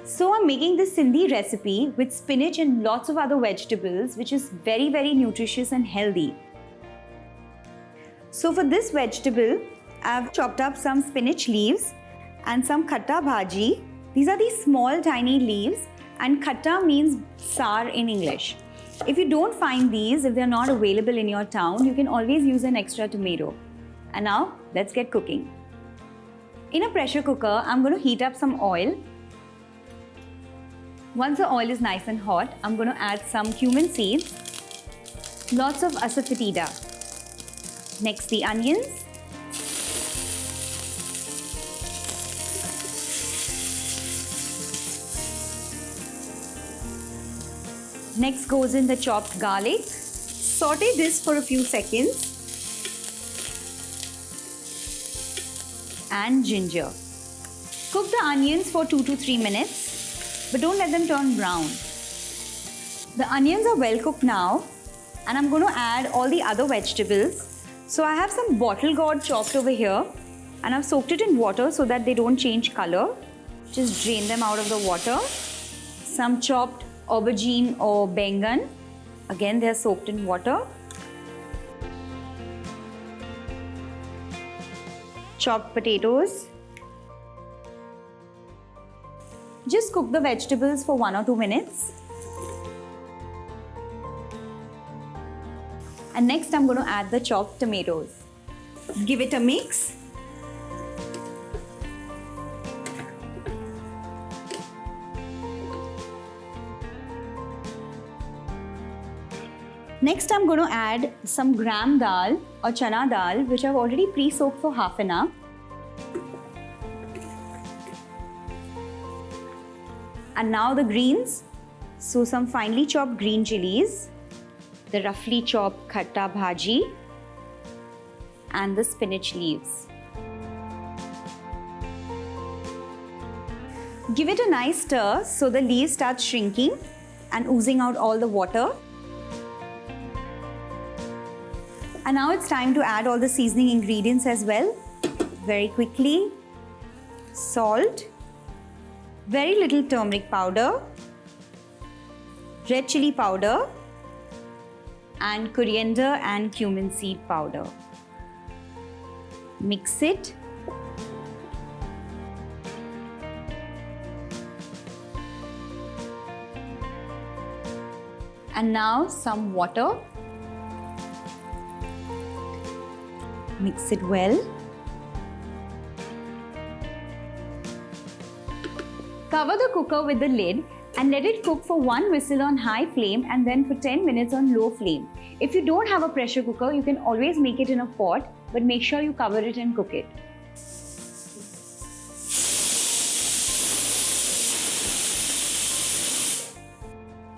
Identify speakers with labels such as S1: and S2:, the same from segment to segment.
S1: So I'm making this Sindhi recipe with spinach and lots of other vegetables, which is very, very nutritious and healthy. So for this vegetable, I've chopped up some spinach leaves and some Chana Bhaji. These are these small tiny leaves, and Chana means sour in English. If you don't find these, if they're not available in your town, you can always use an extra tomato. And now let's get cooking. In a pressure cooker, I'm going to heat up some oil. Once the oil is nice and hot, I'm going to add some cumin seeds, lots of Asafoetida. Next, the onions. Next goes in the chopped garlic. Saute this for a few seconds. And ginger. Cook the onions for 2 to 3 minutes, but don't let them turn brown. The onions are well cooked now, and I'm going to add all the other vegetables. So I have some bottle gourd chopped over here, and I've soaked it in water so that they don't change color. Just drain them out of the water. Some chopped aubergine or bengal. Again, they are soaked in water. Chopped potatoes. Just cook the vegetables for 1 or 2 minutes. And next I'm going to add the chopped tomatoes. Give it a mix. Next I'm going to add some gram dal or chana dal, which I've already pre-soaked for half an hour. And now the greens. So some finely chopped green chillies, the roughly chopped Chana Bhaji, and the spinach leaves. Give it a nice stir so the leaves start shrinking and oozing out all the water. And now it's time to add all the seasoning ingredients as well. Very quickly. Salt, very little turmeric powder, red chilli powder, and coriander and cumin seed powder. Mix it. And now some water. Mix it well. Cover the cooker with the lid and let it cook for 1 whistle on high flame and then for 10 minutes on low flame. If you don't have a pressure cooker, you can always make it in a pot, but make sure you cover it and cook it.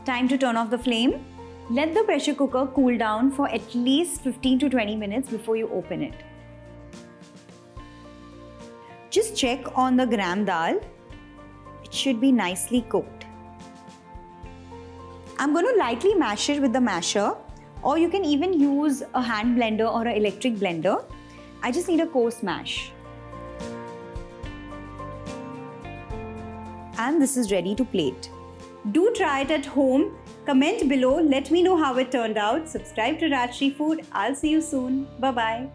S1: Time to turn off the flame. Let the pressure cooker cool down for at least 15 to 20 minutes before you open it. Just check on the gram dal. It should be nicely cooked. I'm going to lightly mash it with the masher, or you can even use a hand blender or an electric blender. I just need a coarse mash. And this is ready to plate. Do try it at home. Comment below, let me know how it turned out. Subscribe to Rajshri Food. I'll see you soon. Bye-bye.